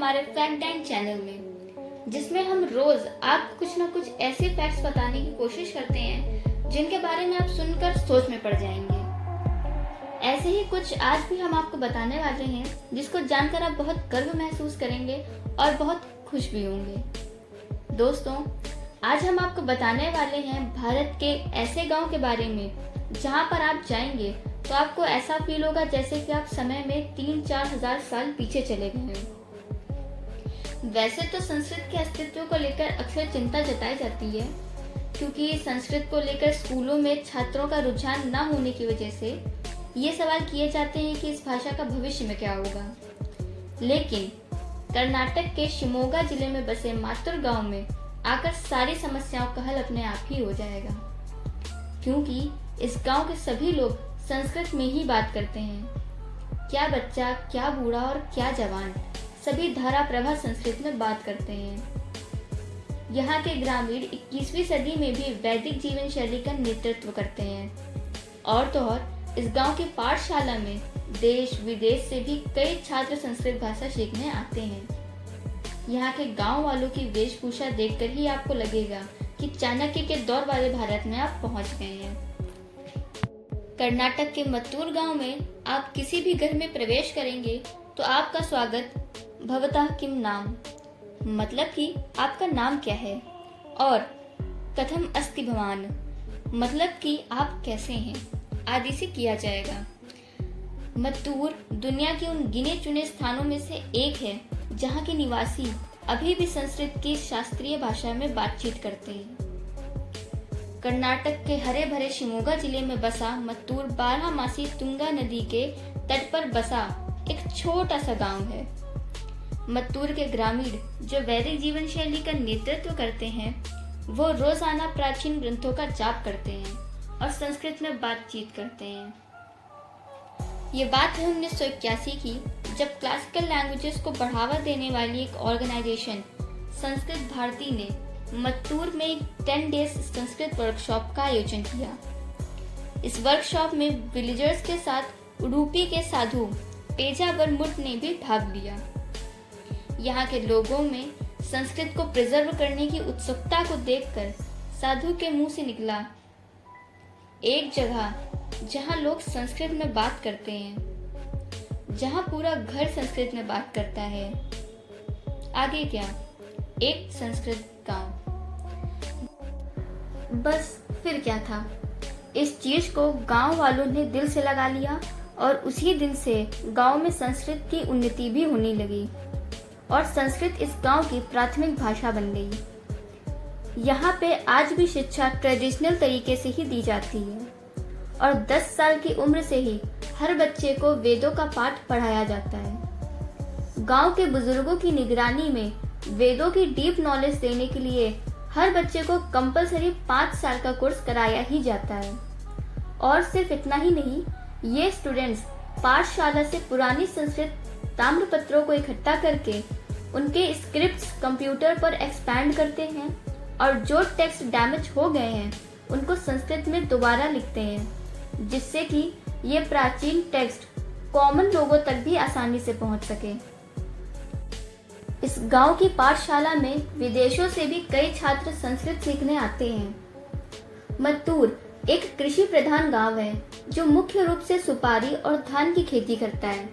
हमारे fact and channel में, जिसमें हम रोज आपको कुछ ना कुछ ऐसे फैक्ट्स बताने की कोशिश करते हैं जिनके बारे में आप सुनकर सोच में पड़ जाएंगे। ऐसे ही कुछ आज भी हम आपको बताने वाले हैं जिसको जानकर आप बहुत गर्व महसूस करेंगे और बहुत खुश भी होंगे। दोस्तों, आज हम आपको बताने वाले हैं भारत के ऐसे गांव के बारे में जहां पर आप जाएंगे तो आपको ऐसा फील होगा जैसे कि आप समय में 3-4 हजार साल पीछे चले गए हो। वैसे तो संस्कृत के अस्तित्व को लेकर अक्सर चिंता जताई जाती है, क्योंकि संस्कृत को लेकर स्कूलों में छात्रों का रुझान न होने की वजह से ये सवाल किए जाते हैं कि इस भाषा का भविष्य में क्या होगा। लेकिन कर्नाटक के शिमोगा जिले में बसे मातुर गांव में आकर सारी समस्याओं का हल अपने आप ही हो जाएगा, क्योंकि इस गांव के सभी लोग संस्कृत में ही बात करते हैं। क्या बच्चा, क्या बूढ़ा और क्या जवान, सभी धारा प्रभा संस्कृत में बात करते हैं। यहाँ के ग्रामीण 21वीं सदी में भी वैदिक जीवन शैली का नेतृत्व करते हैं। और तो और इस गांव की पाठशाला में देश विदेश से भी कई छात्र संस्कृत भाषा सीखने आते हैं। यहाँ के गांव वालों की वेशभूषा देखकर ही आपको लगेगा कि चाणक्य के दौर वाले भारत में आप पहुंच गए हैं। कर्नाटक के मत्तूर गांव में आप किसी भी घर में प्रवेश करेंगे तो आपका स्वागत भवतः किम नाम, मतलब कि आपका नाम क्या है, और कथम अस्ति भवान, मतलब कि आप कैसे हैं, आदि से किया जाएगा। मत्तूर दुनिया के उन गिने चुने स्थानों में से एक है जहां के निवासी अभी भी संस्कृत की शास्त्रीय भाषा में बातचीत करते हैं। कर्नाटक के हरे भरे शिमोगा जिले में बसा मत्तूर 12मासी तुंगा नदी के तट पर बसा एक छोटा सा गांव है। मत्तूर के ग्रामीण जो वैदिक जीवन शैली का नेतृत्व करते हैं, वो रोजाना प्राचीन ग्रंथों का जाप करते हैं और संस्कृत में बातचीत करते हैं। ये बात है 1981 की, जब क्लासिकल लैंग्वेजेस को बढ़ावा देने वाली एक ऑर्गेनाइजेशन संस्कृत भारती ने मत्तूर में एक 10 डेज संस्कृत वर्कशॉप का आयोजन किया। इस वर्कशॉप में विलेजर्स के साथ उडुपी के साधु पेजावर मुट ने भी भाग लिया। यहाँ के लोगों में संस्कृत को प्रिजर्व करने की उत्सुकता को देखकर साधु के मुंह से निकला, एक जगह जहाँ लोग संस्कृत में बात करते हैं, जहाँ पूरा घर संस्कृत में बात करता है। आगे क्या, एक संस्कृत गांव। बस फिर क्या था, इस चीज को गांव वालों ने दिल से लगा लिया और उसी दिन से गांव में संस्कृत की उन्नति भी होने लगी और संस्कृत इस गांव की प्राथमिक भाषा बन गई। यहाँ पे आज भी शिक्षा ट्रेडिशनल तरीके से ही दी जाती है और 10 साल की उम्र से ही हर बच्चे को वेदों का पाठ पढ़ाया जाता है। गांव के बुजुर्गों की निगरानी में वेदों की डीप नॉलेज देने के लिए हर बच्चे को कंपलसरी 5 साल का कोर्स कराया ही जाता है। और सिर्फ इतना ही नहीं, ये स्टूडेंट्स पाठशाला से पुरानी संस्कृत ताम्रपत्रों को इकट्ठा करके उनके स्क्रिप्ट्स कंप्यूटर पर एक्सपैंड करते हैं और जो टेक्स्ट डैमेज हो गए हैं उनको संस्कृत में दोबारा लिखते हैं, जिससे कि ये प्राचीन टेक्स्ट कॉमन लोगों तक भी आसानी से पहुंच सके। इस गांव की पाठशाला में विदेशों से भी कई छात्र संस्कृत सीखने आते हैं। मत्तूर एक कृषि प्रधान गांव है जो मुख्य रूप से सुपारी और धान की खेती करता है।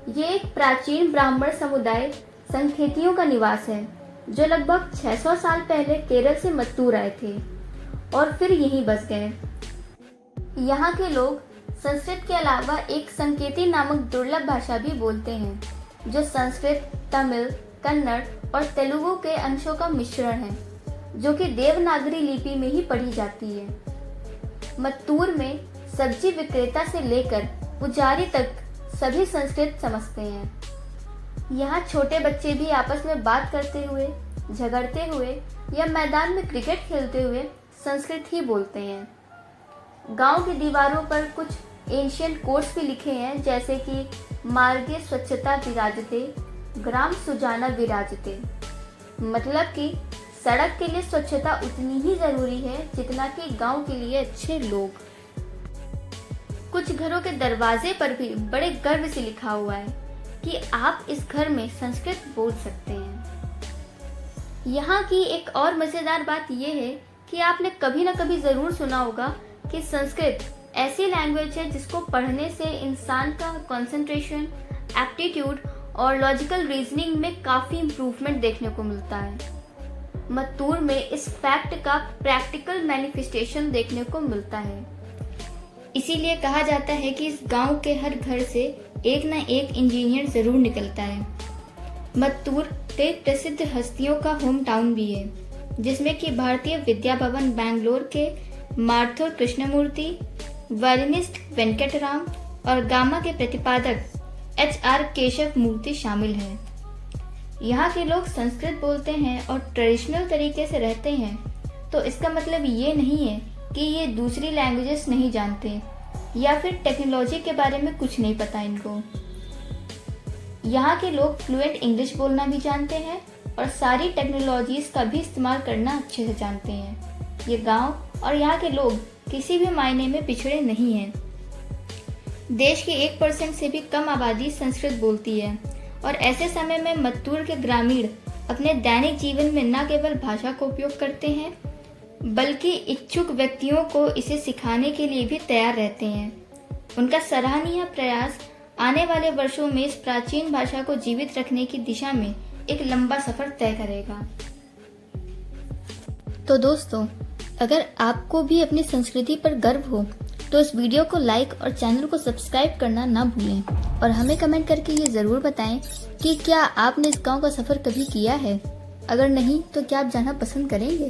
ये एक प्राचीन ब्राह्मण समुदाय संखेतियों का निवास है जो लगभग 600 साल पहले केरल से मत्तूर आए थे और फिर यहीं बस गए। यहाँ के लोग संस्कृत के अलावा एक संकेती नामक दुर्लभ भाषा भी बोलते हैं, जो संस्कृत, तमिल, कन्नड़ और तेलुगु के अंशों का मिश्रण है, जो कि देवनागरी लिपि में ही पढ़ी जाती है। मत्तूर में सब्जी विक्रेता से लेकर पुजारी तक सभी संस्कृत समझते हैं। यहाँ छोटे बच्चे भी आपस में बात करते हुए, झगड़ते हुए या मैदान में क्रिकेट खेलते हुए संस्कृत ही बोलते हैं। गांव की दीवारों पर कुछ एंशिएंट कोट्स भी लिखे हैं, जैसे कि मार्गे स्वच्छता विराजते, ग्राम सुजाना विराजते, मतलब कि सड़क के लिए स्वच्छता उतनी ही जरूरी है जितना कि गांव के लिए अच्छे लोग। कुछ घरों के दरवाजे पर भी बड़े गर्व से लिखा हुआ है, कि आप इस घर में संस्कृत बोल सकते हैं। यहाँ की एक और मज़ेदार बात यह है कि आपने कभी ना कभी ज़रूर सुना होगा कि संस्कृत ऐसी लैंग्वेज है जिसको पढ़ने से इंसान का कंसंट्रेशन, एप्टीट्यूड और लॉजिकल रीजनिंग में काफ़ी इम्प्रूवमेंट देखने को मिलता है। मत्तूर में इस फैक्ट का प्रैक्टिकल मैनिफेस्टेशन देखने को मिलता है। इसीलिए कहा जाता है कि इस गांव के हर घर से एक न एक इंजीनियर ज़रूर निकलता है। मत्तूर कई प्रसिद्ध हस्तियों का होम टाउन भी है, जिसमें कि भारतीय विद्या भवन बैंगलोर के मार्थुर कृष्णमूर्ति, वायलिनिस्ट वेंकटराम और गामा के प्रतिपादक HR केशव मूर्ति शामिल हैं। यहाँ के लोग संस्कृत बोलते हैं और ट्रेडिशनल तरीके से रहते हैं, तो इसका मतलब ये नहीं है कि ये दूसरी लैंग्वेजेस नहीं जानते या फिर टेक्नोलॉजी के बारे में कुछ नहीं पता इनको। यहाँ के लोग फ्लुएंट इंग्लिश बोलना भी जानते हैं और सारी टेक्नोलॉजीज का भी इस्तेमाल करना अच्छे से जानते हैं। ये गांव और यहाँ के लोग किसी भी मायने में पिछड़े नहीं हैं। देश की 1% से भी कम आबादी संस्कृत बोलती है और ऐसे समय में मत्तूर के ग्रामीण अपने दैनिक जीवन में न केवल भाषा का उपयोग करते हैं, बल्कि इच्छुक व्यक्तियों को इसे सिखाने के लिए भी तैयार रहते हैं। उनका सराहनीय प्रयास आने वाले वर्षों में इस प्राचीन भाषा को जीवित रखने की दिशा में एक लंबा सफर तय करेगा। तो दोस्तों, अगर आपको भी अपनी संस्कृति पर गर्व हो तो इस वीडियो को लाइक और चैनल को सब्सक्राइब करना ना भूलें और हमें कमेंट करके ये ज़रूर बताएं कि क्या आपने इस गांव का सफ़र कभी किया है। अगर नहीं तो क्या आप जाना पसंद करेंगे।